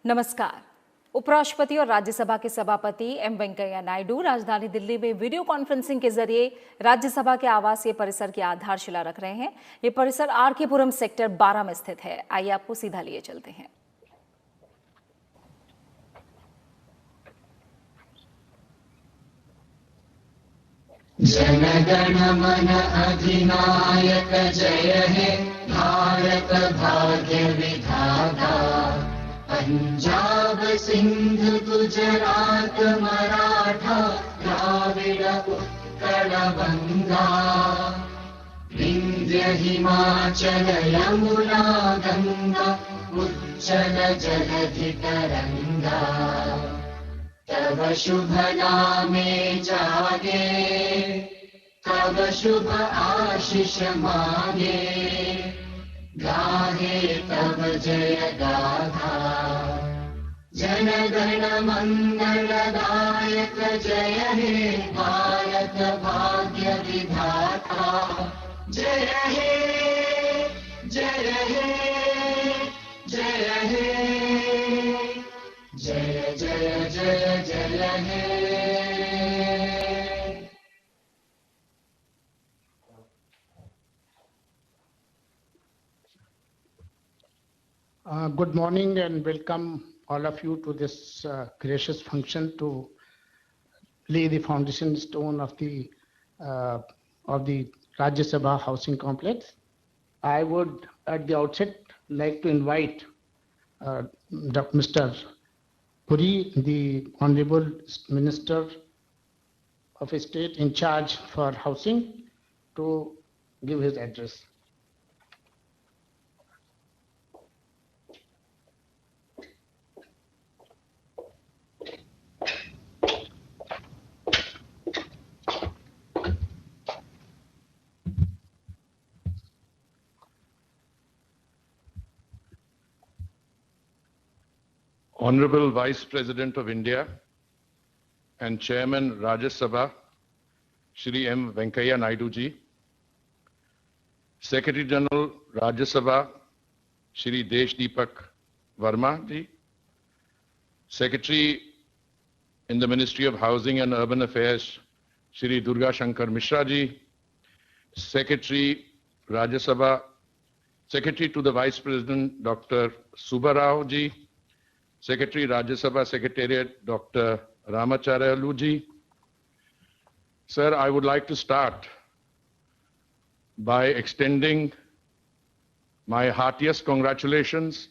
नमस्कार। उपराष्ट्रपति और राज्यसभा के सभापति एम वेंकैया नायडू राजधानी दिल्ली में वीडियो कॉन्फ्रेंसिंग के जरिए राज्यसभा के आवासीय परिसर की आधारशिला रख रहे हैं। ये परिसर आर.के. पुरम सेक्टर 12 में स्थित है। आइए आपको सीधा लिए चलते हैं। जनगण मन अधिनायक जय हे भारत भाग्य विधाता। पंजाब सिंध गुजरात मराठा द्राविड़ उत्कल गंगा। विंध्य हिमाचल यमुना गंगा उज्जल जलधि तरंगा। तव शुभ नामे जागे तव शुभ आशीष मांगे। गाहे तव जय गाथा जनगण मंगलदायक जय हे भारत भाग्य विधाता। जय हे जय हे जय हे जय जय जय जय हे। Good morning and welcome all of you to this gracious function to lay the foundation stone of the Rajya Sabha housing complex. I would at the outset like to invite Mr. Puri, the Honorable Minister of State in charge for housing, to give his address. Honorable Vice President of India and Chairman Rajya Sabha, Shri M. Venkaiah Naidu ji, Secretary General Rajya Sabha, Shri Desh Deepak Verma ji, Secretary in the Ministry of Housing and Urban Affairs, Shri Durga Shankar Mishra ji, Secretary Rajya Sabha, Secretary to the Vice President Dr. Subba Rao ji, Secretary Rajya Sabha Secretariat Dr. Ramacharya Luji. Sir, I would like to start by extending my heartiest congratulations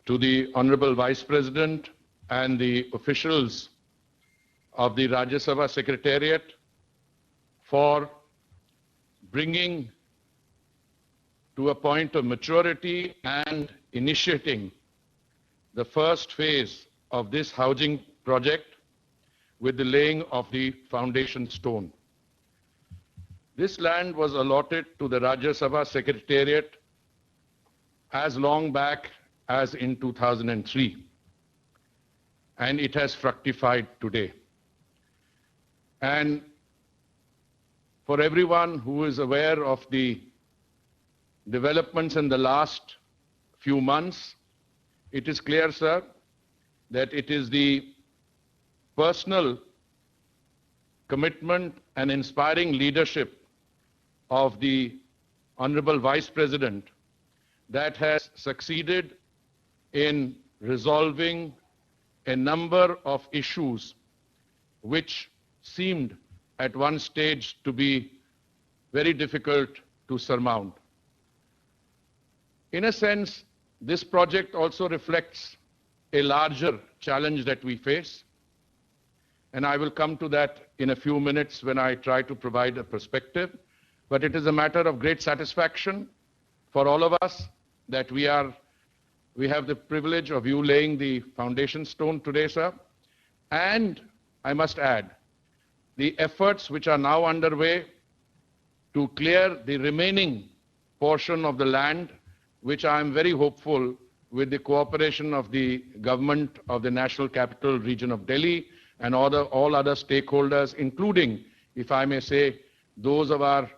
to the Honorable Vice President and the officials of the Rajya Sabha Secretariat for bringing to a point of maturity and initiating the first phase of this housing project with the laying of the foundation stone. This land was allotted to the Rajya Sabha Secretariat as long back as in 2003, and it has fructified today. And for everyone who is aware of the developments in the last few months, it is clear, sir, that it is the personal commitment and inspiring leadership of the Honorable Vice President that has succeeded in resolving a number of issues which seemed at one stage to be very difficult to surmount. In a sense, this project also reflects a larger challenge that we face, and I will come to that in a few minutes when I try to provide a perspective. But it is a matter of great satisfaction for all of us that we have the privilege of you laying the foundation stone today, sir. And I must add, the efforts which are now underway to clear the remaining portion of the land, which I am very hopeful with the cooperation of the government of the National Capital Region of Delhi and all other stakeholders, including, if I may say, those of our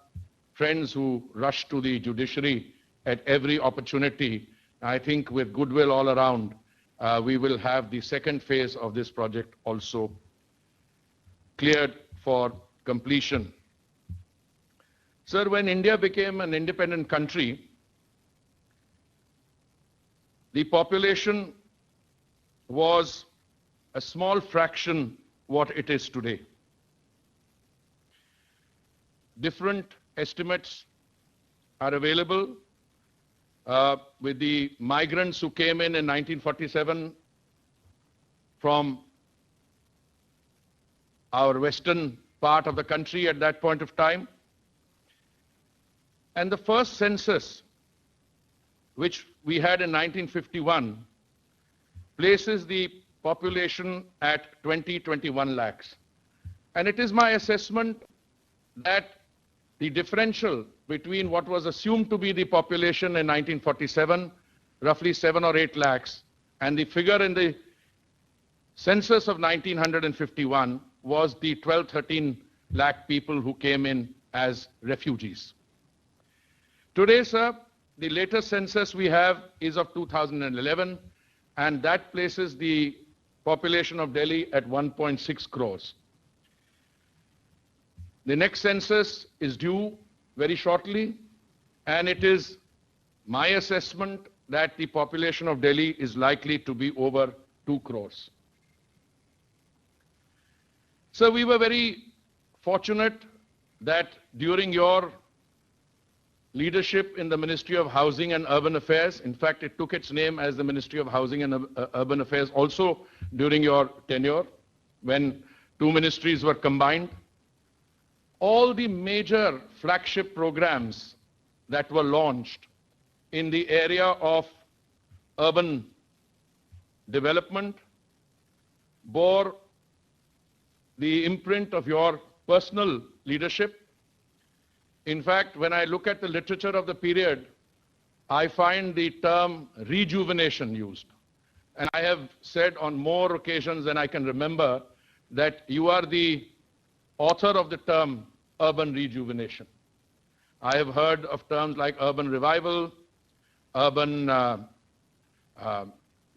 friends who rush to the judiciary at every opportunity I think with goodwill all around, we will have the second phase of this project also cleared for completion. Sir, when India became an independent country, the population was a small fraction what it is today. Different estimates are available with the migrants who came in 1947 from our western part of the country at that point of time. And the first census, which we had in 1951, places the population at 21 lakhs. And it is my assessment that the differential between what was assumed to be the population in 1947, roughly 7 or 8 lakhs, and the figure in the census of 1951 was the 12-13 lakh people who came in as refugees. Today, sir, the latest census we have is of 2011, and that places the population of Delhi at 1.6 crores. The next census is due very shortly, and it is my assessment that the population of Delhi is likely to be over 2 crores. So we were very fortunate that during your leadership in the Ministry of Housing and Urban Affairs, in fact, it took its name as the Ministry of Housing and Urban Affairs also during your tenure, when two ministries were combined. All the major flagship programs that were launched in the area of urban development bore the imprint of your personal leadership. In fact, when I look at the literature of the period, I find the term rejuvenation used. And I have said on more occasions than I can remember that you are the author of the term urban rejuvenation. I have heard of terms like urban revival, urban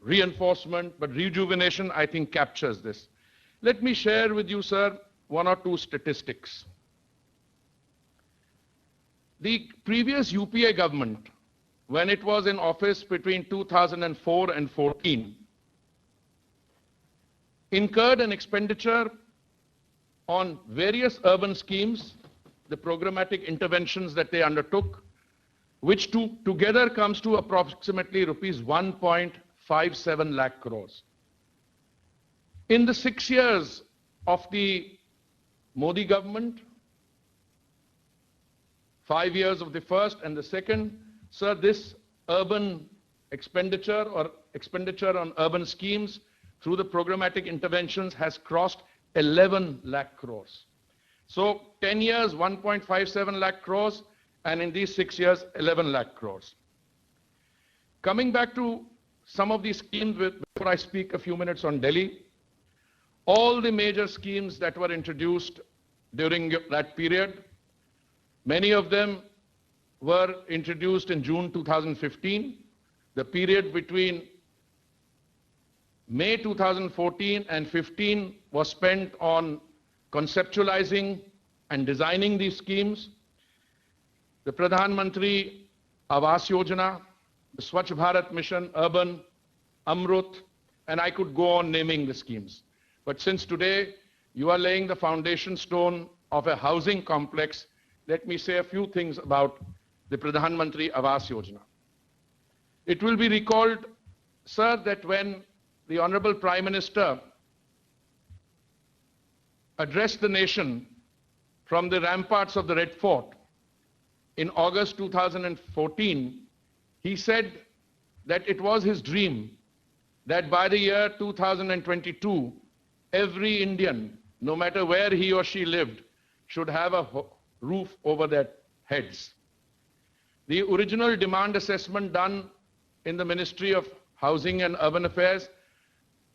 reinforcement, but rejuvenation, I think, captures this. Let me share with you, sir, one or two statistics. The previous UPA government, when it was in office between 2004 and 14, incurred an expenditure on various urban schemes, the programmatic interventions that they undertook, which together comes to approximately rupees 1.57 lakh crores. In the 6 years of the Modi government, 5 years of the first and the second, sir, this urban expenditure or expenditure on urban schemes through the programmatic interventions has crossed 11 lakh crores. So 10 years, 1.57 lakh crores, and in these 6 years, 11 lakh crores. Coming back to some of these schemes, before I speak a few minutes on Delhi, all the major schemes that were introduced during that period, many of them were introduced in June 2015. The period between May 2014 and 15 was spent on conceptualizing and designing these schemes. The Pradhan Mantri Awas Yojana, the Swachh Bharat Mission, Urban, Amrut, and I could go on naming the schemes. But since today you are laying the foundation stone of a housing complex, let me say a few things about the Pradhan Mantri Awas Yojana. It will be recalled, sir, that when the Honorable Prime Minister addressed the nation from the ramparts of the Red Fort in August 2014, he said that it was his dream that by the year 2022, every Indian, no matter where he or she lived, should have a roof over their heads. The original demand assessment done in the Ministry of Housing and Urban Affairs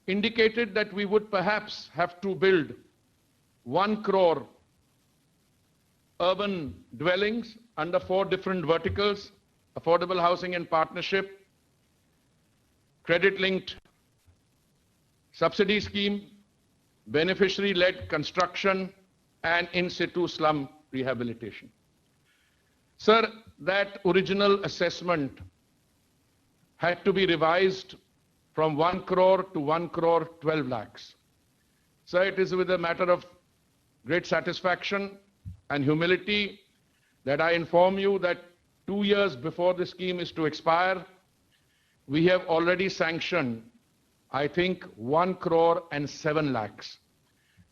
indicated that we would perhaps have to build 1 crore urban dwellings under 4 different verticals: affordable housing in partnership, credit-linked subsidy scheme, beneficiary-led construction, and in-situ slum rehabilitation. Sir, that original assessment had to be revised from 1 crore to 1 crore 12 lakhs. Sir, it is with a matter of great satisfaction and humility that I inform you that 2 years before the scheme is to expire, we have already sanctioned, I think, 1 crore and 7 lakhs.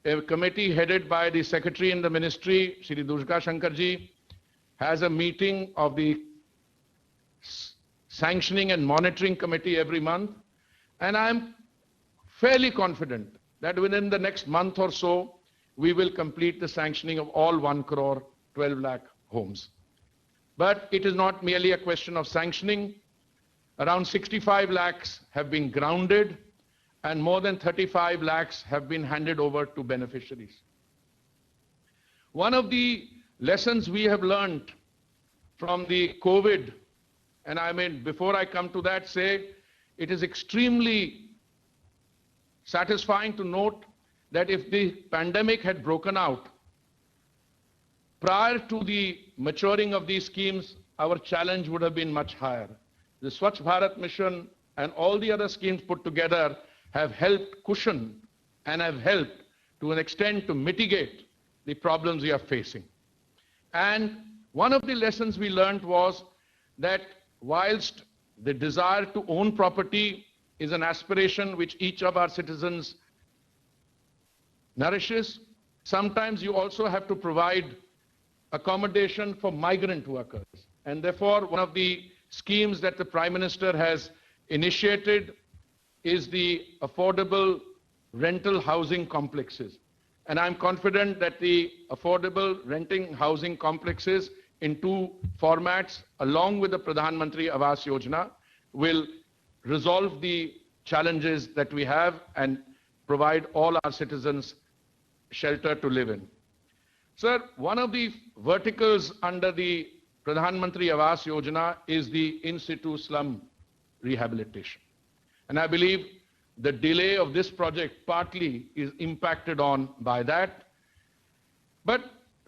A committee headed by the Secretary in the Ministry, Shri Durga Shankar ji, has a meeting of the Sanctioning and Monitoring Committee every month, and I am fairly confident that within the next month or so, we will complete the sanctioning of all 1 crore 12 lakh homes. But it is not merely a question of sanctioning. Around 65 lakhs have been grounded and more than 35 lakhs have been handed over to beneficiaries. One of the lessons we have learned from the COVID, and I mean, before I come to that, say, it is extremely satisfying to note that if the pandemic had broken out, prior to the maturing of these schemes, our challenge would have been much higher. The Swachh Bharat Mission and all the other schemes put together have helped cushion and have helped to an extent to mitigate the problems we are facing. And one of the lessons we learned was that whilst the desire to own property is an aspiration which each of our citizens nourishes, sometimes you also have to provide accommodation for migrant workers. And therefore, one of the schemes that the Prime Minister has initiated is the affordable rental housing complexes. And I'm confident that the affordable renting housing complexes in 2 formats, along with the Pradhan Mantri Awas Yojana, will resolve the challenges that we have and provide all our citizens shelter to live in. Sir, one of the verticals under the Pradhan Mantri Awas Yojana is the in-situ slum rehabilitation. And I believe the delay of this project partly is impacted on by that. But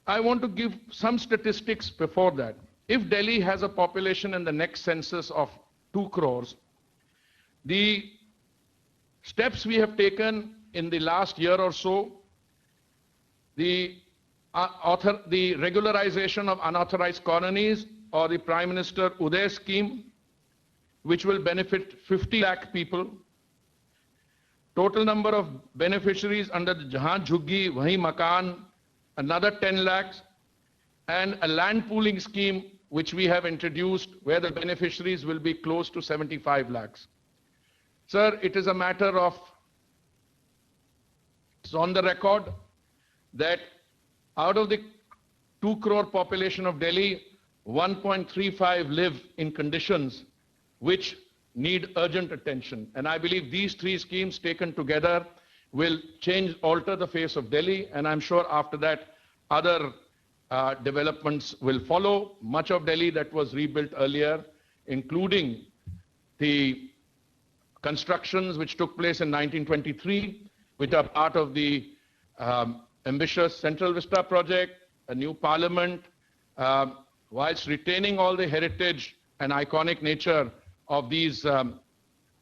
I want to give some statistics before that. If Delhi has a population in the next census of 2 crores, the steps we have taken in the last year or so, the regularization of unauthorized colonies, or the Prime Minister Uday scheme, which will benefit 50 lakh people. Total number of beneficiaries under the Jahan Jhuggi Wahi Makan, another 10 lakhs, and a land pooling scheme which we have introduced where the beneficiaries will be close to 75 lakhs. Sir, it is a matter of, it's on the record that out of the 2 crore population of Delhi, 1.35 live in conditions which need urgent attention. And I believe these 3 schemes taken together will alter the face of Delhi. And I'm sure after that, other developments will follow. Much of Delhi that was rebuilt earlier, including the constructions which took place in 1923, which are part of the ambitious Central Vista project, a new parliament, whilst retaining all the heritage and iconic nature of these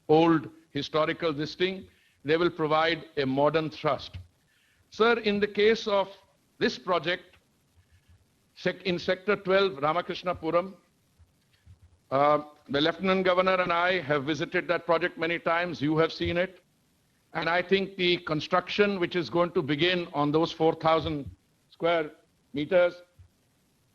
old historical listing, they will provide a modern thrust. Sir, in the case of this project, in Sector 12, Ramakrishnapuram, the Lieutenant Governor and I have visited that project many times. You have seen it. And I think the construction which is going to begin on those 4,000 square meters,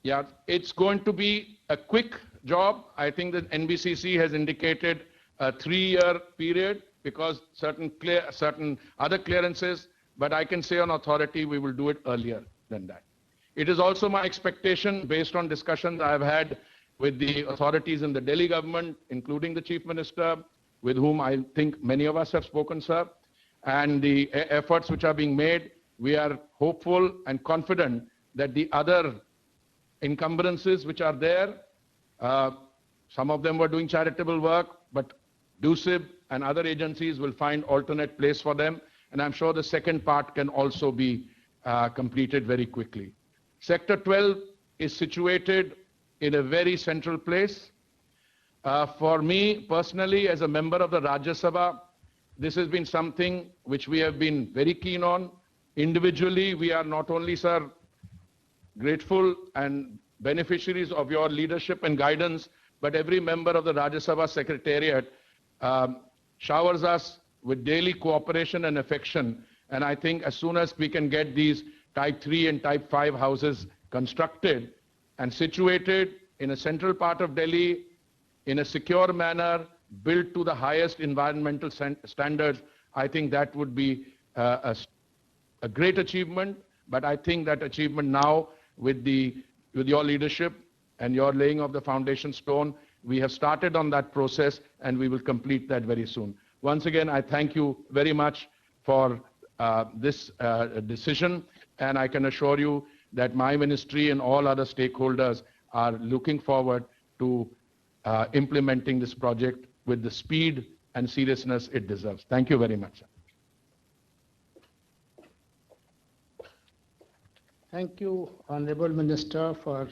yeah, it's going to be a quick job. I think that NBCC has indicated a 3-year period because certain other clearances, but I can say on authority we will do it earlier than that. It is also my expectation, based on discussions I have had with the authorities in the Delhi government, including the Chief Minister, with whom I think many of us have spoken, sir, and the efforts which are being made, we are hopeful and confident that the other encumbrances which are there, some of them were doing charitable work, but DUSIB and other agencies will find alternate place for them. And I'm sure the second part can also be completed very quickly. Sector 12 is situated in a very central place. For me personally, as a member of the Rajya Sabha, this has been something which we have been very keen on. Individually, we are not only, sir, grateful and beneficiaries of your leadership and guidance, but every member of the Rajya Sabha Secretariat showers us with daily cooperation and affection. And I think as soon as we can get these Type 3 and Type 5 houses constructed and situated in a central part of Delhi in a secure manner, built to the highest environmental standards, I think that would be a great achievement. But I think that achievement now, with your leadership and your laying of the foundation stone, we have started on that process and we will complete that very soon. Once again, I thank you very much for this decision, and I can assure you that my ministry and all other stakeholders are looking forward to implementing this project with the speed and seriousness it deserves. Thank you very much, sir. Thank you, Honorable Minister, for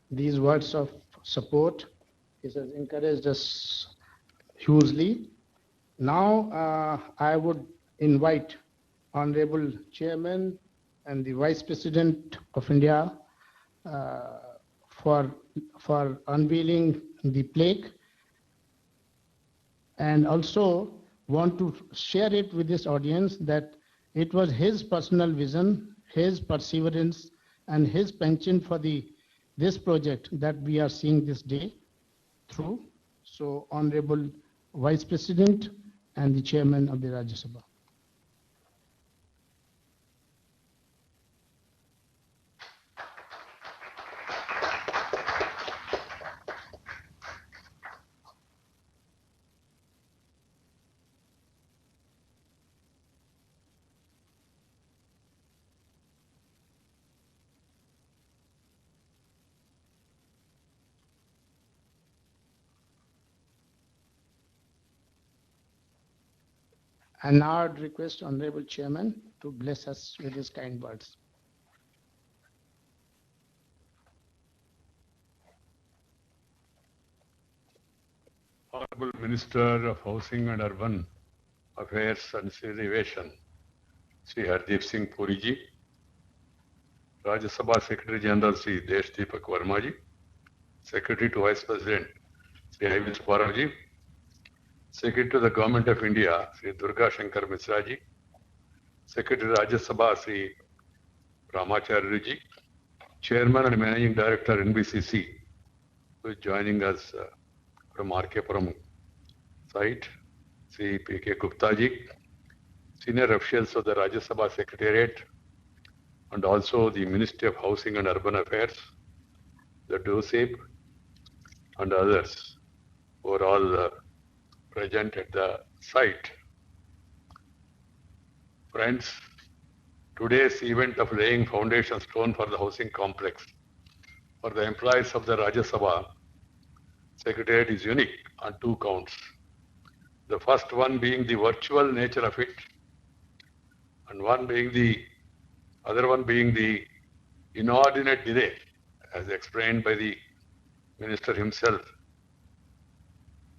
these words of support. It has encouraged us hugely. Now, I would invite Honorable Chairman and the Vice President of India for unveiling the plaque, and also want to share it with this audience that it was his personal vision, his perseverance, and his penchant for this project that we are seeing this day through. So, Honorable Vice President and the Chairman of the Rajya Sabha. And now I'd request Honorable Chairman to bless us with his kind words. Honorable Minister of Housing and Urban Affairs and Civilization, Sri Hardeep Singh Puri ji, Rajya Sabha Secretary General Sri Desh Deepak Verma ji, Secretary to Vice President Sri Haivish Parak ji, Secretary to the Government of India Sri Durga Shankar Mishra ji, Secretary Rajya Sabha Sri Ramacharya ji, Chairman and Managing Director NBCC, who is joining us from R.K. Puram site, Sri P.K. Gupta ji, senior officials of the Rajya Sabha Secretariat, and also the Ministry of Housing and Urban Affairs, the DUSIB, and others who are all present at the site. Friends, today's event of laying foundation stone for the housing complex for the employees of the Rajya Sabha Secretariat is unique on two counts. The first one being the virtual nature of it, and other one being the inordinate delay, as explained by the Minister himself,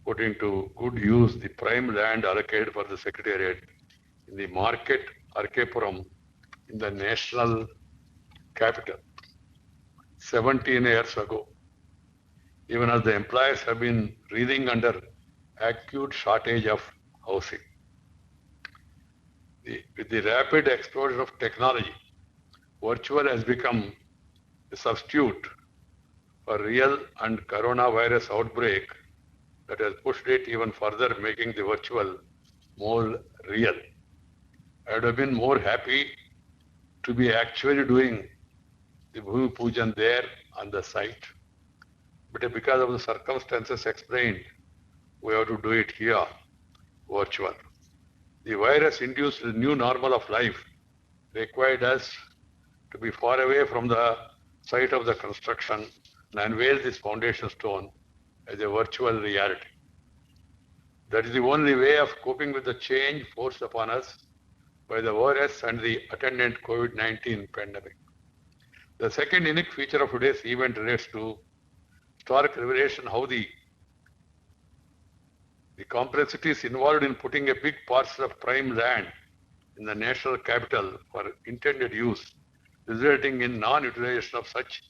putting to good use the prime land allocated for the Secretariat in the market R.K. Puram in the national capital 17 years ago. Even as the employees have been reeling under acute shortage of housing. With the rapid explosion of technology, virtual has become a substitute for real, and coronavirus outbreak that has pushed it even further, making the virtual more real. I would have been more happy to be actually doing the Bhumi Pujan there on the site. But because of the circumstances explained, we have to do it here, virtual. The virus-induced new normal of life required us to be far away from the site of the construction and unveil this foundation stone as a virtual reality. That is the only way of coping with the change forced upon us by the virus and the attendant COVID-19 pandemic. The second unique feature of today's event relates to historic revelation how the complexities involved in putting a big parcel of prime land in the national capital for intended use, resulting in non-utilization of such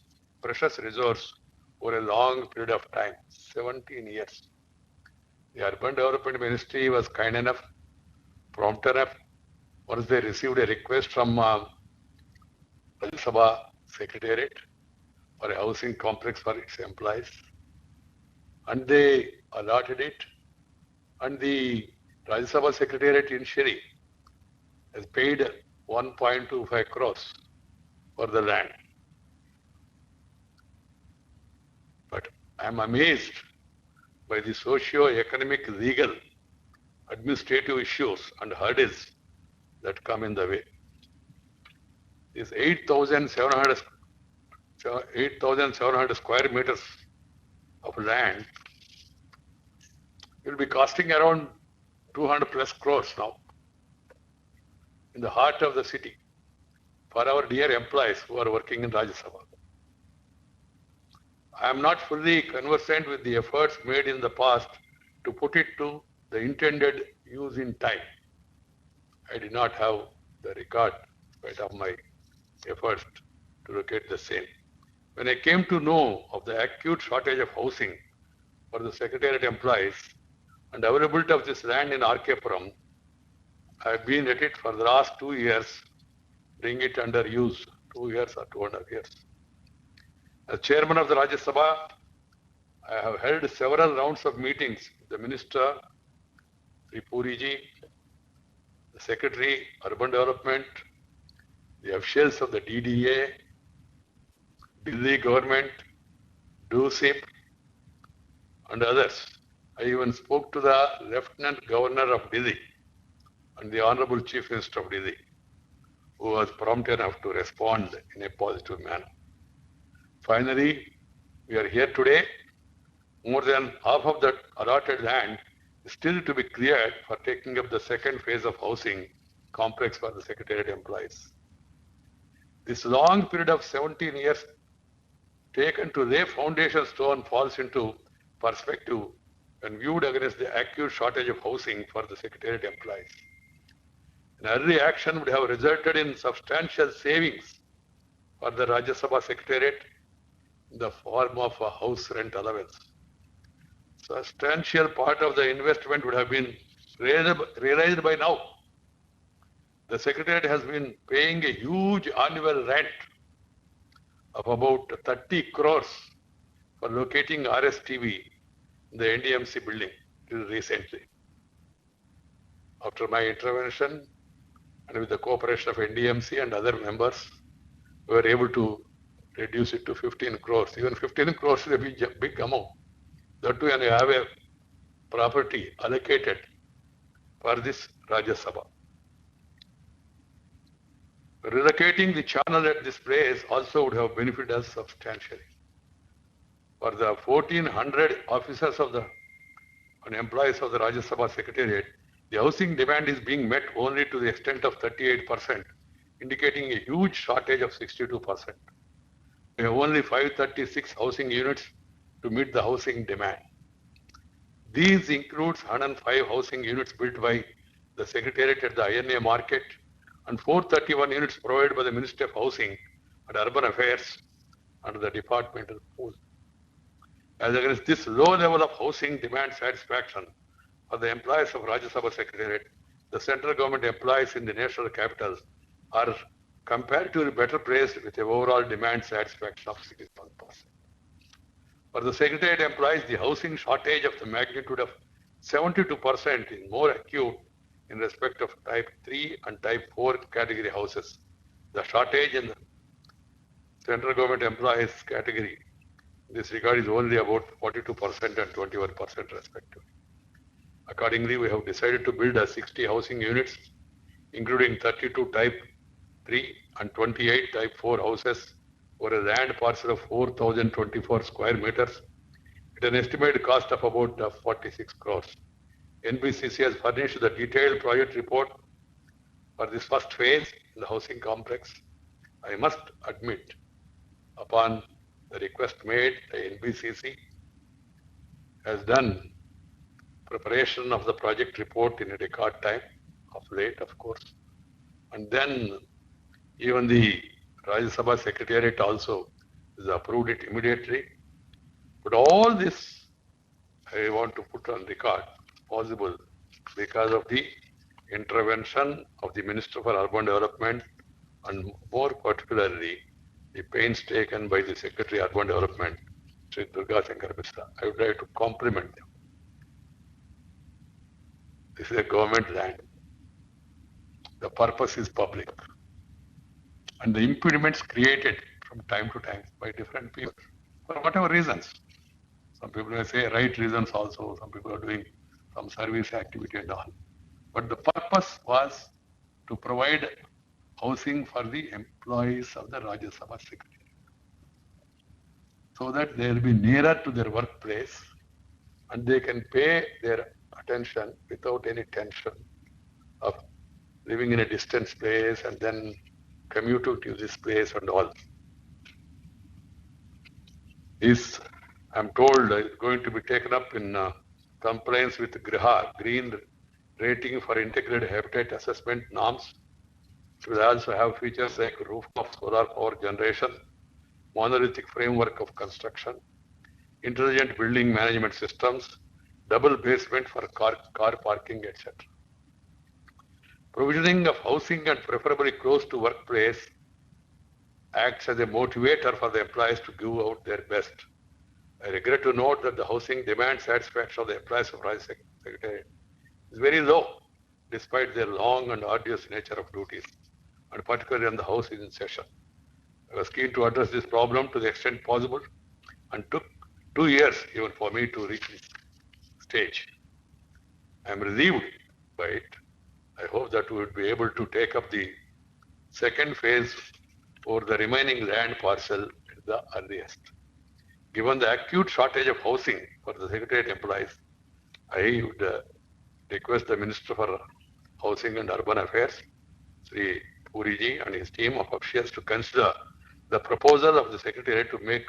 precious resource over a long period of time, 17 years. The Urban Development Ministry was kind enough, prompt enough, once they received a request from Rajya Sabha Secretariat for a housing complex for its employees, and they allotted it, and the Rajya Sabha Secretariat initially has paid 1.25 crores for the land. But I am amazed by the socio-economic, legal, administrative issues and hurdles that come in the way. This 8,700 square meters of land will be costing around 200 plus crores now in the heart of the city for our dear employees who are working in Rajya Sabha. I am not fully conversant with the efforts made in the past to put it to the intended use in time. I did not have the record in spite of my efforts to locate the same. When I came to know of the acute shortage of housing for the Secretariat employees and availability of this land in RK-Puram, I have been at it for the last 2 years, bring it under use, 2 years or 2.5 years. As chairman of the Rajya Sabha, I have held several rounds of meetings with the Minister, Sri Puriji, the Secretary, Urban Development, the officials of the DDA, Delhi government, DUSIP, and others. I even spoke to the Lieutenant Governor of Delhi and the Honorable Chief Minister of Delhi, who was prompt enough to respond in a positive manner. Finally, we are here today. More than half of the allotted land is still to be cleared for taking up the second phase of housing complex for the Secretariat employees. This long period of 17 years taken to lay foundation stone falls into perspective when viewed against the acute shortage of housing for the Secretariat employees. An early action would have resulted in substantial savings for the Rajya Sabha Secretariat in the form of a house rent allowance. Substantial part of the investment would have been realized by now. The Secretariat has been paying a huge annual rent of about 30 crores for locating RSTV in the NDMC building till recently. After my intervention and with the cooperation of NDMC and other members, we were able to reduce it to 15 crores. Even 15 crores is a big amount. That too, when you have a property allocated for this Rajya Sabha. Relocating the channel at this place also would have benefited us substantially. For the 1,400 officers of the and employees of the Rajya Sabha Secretariat, the housing demand is being met only to the extent of 38%, indicating a huge shortage of 62%. We have only 536 housing units to meet the housing demand. These includes 105 housing units built by the Secretariat at the INA market and 431 units provided by the Ministry of Housing and Urban Affairs under the departmental pool. As against this low level of housing demand satisfaction for the employees of Rajya Sabha Secretariat, the central government employees in the national capitals are comparatively better placed with an overall demand satisfaction of 61%. For the Secretariat employees, the housing shortage of the magnitude of 72% is more acute in respect of type 3 and type 4 category houses. The shortage in the central government employees category in this regard is only about 42% and 21% respectively. Accordingly, we have decided to build 60 housing units, including 32 type 3 and 28 type 4 houses over a land parcel of 4,024 square meters at an estimated cost of about 46 crores. NBCC has furnished the detailed project report for this first phase in the housing complex. I must admit, upon the request made, the NBCC has done preparation of the project report in a record time, of late, of course. And then even the Rajya Sabha Secretariat also has approved it immediately. But all this I want to put on record possible because of the intervention of the Minister for Urban Development and more particularly the pains taken by the Secretary Urban Development, Sri Durga Shankar Mishra. I would like to compliment them. This is a government land. The purpose is public. And the impediments created from time to time by different people for whatever reasons. Some people may say right reasons also, some people are doing some service activity and all. But the purpose was to provide housing for the employees of the Rajya Sabha Secretariat, so that they will be nearer to their workplace and they can pay their attention without any tension of living in a distant place and then commuting to this place and all. This, I'm told, is going to be taken up in compliance with GRIHA, Green Rating for Integrated Habitat Assessment norms. It will also have features like rooftop solar power generation, monolithic framework of construction, intelligent building management systems, double basement for car parking, etc. Provisioning of housing and preferably close to workplace acts as a motivator for the employees to give out their best. I regret to note that the housing demand satisfaction of the employees of Rajya Secretariat is very low, despite their long and arduous nature of duties, and particularly on the house is in session. I was keen to address this problem to the extent possible and took 2 years even for me to reach this stage. I am relieved by it. I hope that we will be able to take up the second phase for the remaining land parcel at the earliest. Given the acute shortage of housing for the Secretariat employees, I would request the Minister for Housing and Urban Affairs, Sri Puriji, and his team of officials to consider the proposal of the Secretariat to make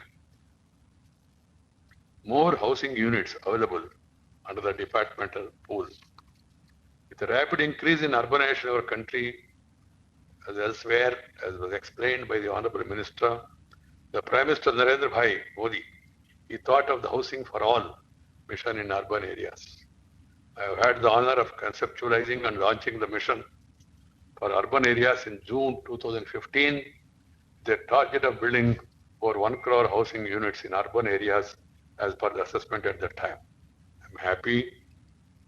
more housing units available under the departmental pool. With the rapid increase in urbanization in our country, as elsewhere, as was explained by the Honorable Minister, the Prime Minister Narendra Bhai Modi, he thought of the Housing for All mission in urban areas. I have had the honor of conceptualizing and launching the mission for urban areas in June 2015, the target of building over 1 crore housing units in urban areas as per the assessment at that time. I'm happy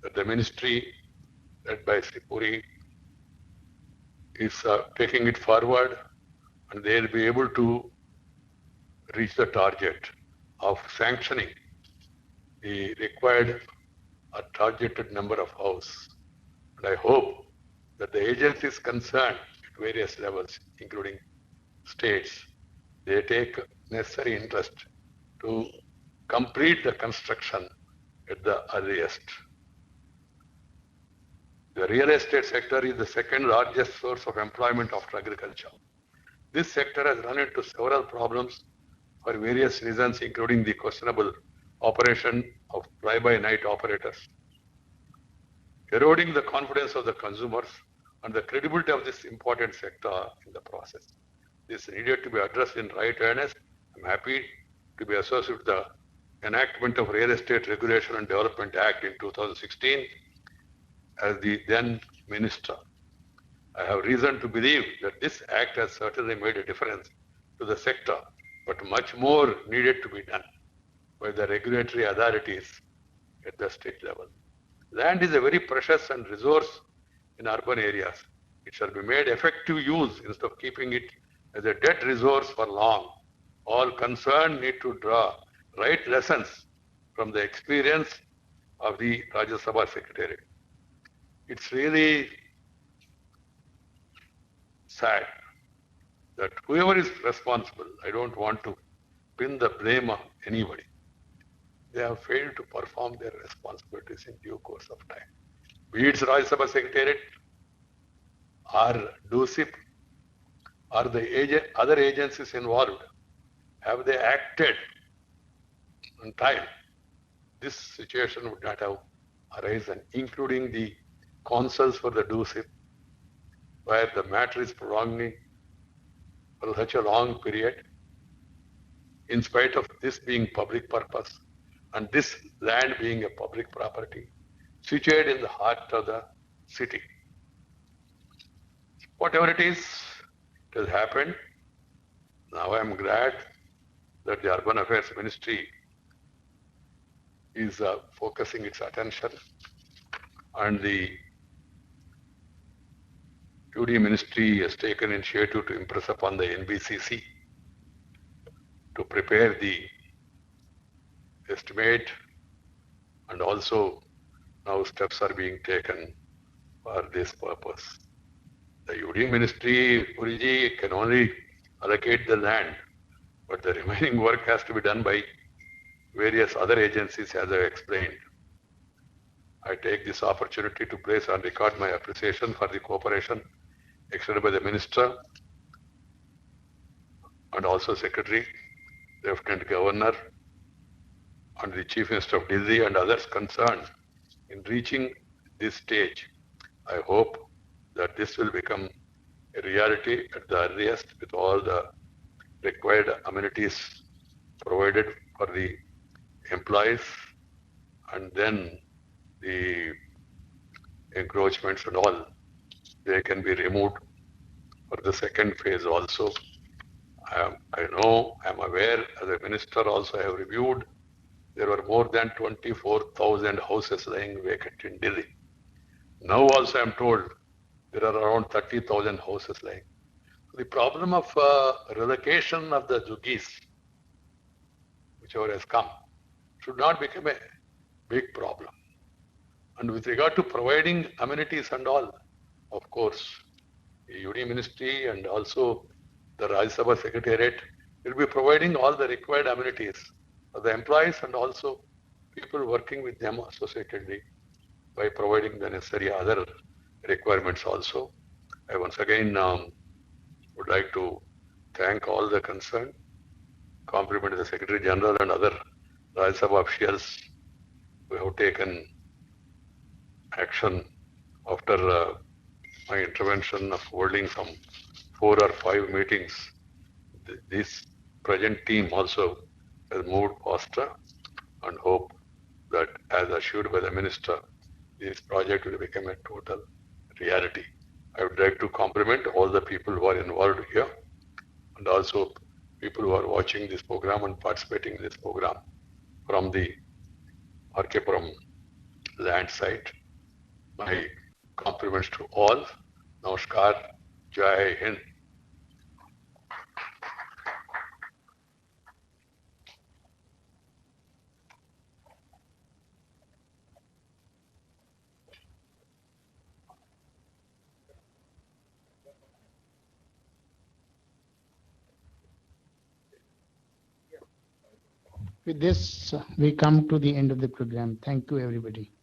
that the ministry led by Sri Puri is taking it forward, and they will be able to reach the target of sanctioning the required targeted number of houses. And I hope that the agencies concerned at various levels, including states, they take necessary interest to complete the construction at the earliest. The real estate sector is the second largest source of employment after agriculture. This sector has run into several problems for various reasons, including the questionable operation of fly-by-night operators, eroding the confidence of the consumers and the credibility of this important sector in the process. This needed to be addressed in right earnest. I'm happy to be associated with the enactment of Real Estate Regulation and Development Act in 2016 as the then minister. I have reason to believe that this act has certainly made a difference to the sector, but much more needed to be done by the regulatory authorities at the state level. Land is a very precious and resource in urban areas. It shall be made effective use instead of keeping it as a dead resource for long. All concerned need to draw right lessons from the experience of the Rajya Sabha Secretariat. It's really sad that whoever is responsible, I don't want to pin the blame on anybody. they have failed to perform their responsibilities in due course of time. Be it Rajya Sabha Secretariat or DOSIP or the other agencies involved, have they acted on time, this situation would not have arisen, including the counsels for the DOSIP, where the matter is prolonging for such a long period, in spite of this being public purpose and this land being a public property, situated in the heart of the city. Whatever it has happened. Now I am glad that the Urban Affairs Ministry is focusing its attention, and the UD Ministry has taken initiative to impress upon the NBCC to prepare the estimate, and also now steps are being taken for this purpose. The UD Ministry, Puriji, can only allocate the land, but the remaining work has to be done by various other agencies, as I explained. I take this opportunity to place on record my appreciation for the cooperation extended by the Minister and also Secretary, Lieutenant Governor, and the Chief Minister of Delhi and others concerned in reaching this stage. I hope that this will become a reality at the earliest, with all the required amenities provided for the employees, and then the encroachments and all, they can be removed for the second phase also. I know, I am aware, as a minister also I have reviewed, there were more than 24,000 houses lying vacant in Delhi. Now also I am told there are around 30,000 houses lying. The problem of relocation of the Jugis, whichever has come, should not become a big problem. And with regard to providing amenities and all, of course, the UD Ministry and also the Rajya Sabha Secretariat will be providing all the required amenities for the employees and also people working with them associatedly by providing the necessary other requirements also. I once again would like to thank all the concerned, compliment the Secretary General and other Rajya Sabha officials who have taken action after my intervention of holding some 4 or 5 meetings. This present team also has moved faster, and hope that, as assured by the Minister, this project will become a total reality. I would like to compliment all the people who are involved here, and also people who are watching this program and participating in this program from the RK land site. My compliments to all. Namaskar. Jai Hind. With this, we come to the end of the program. Thank you, everybody.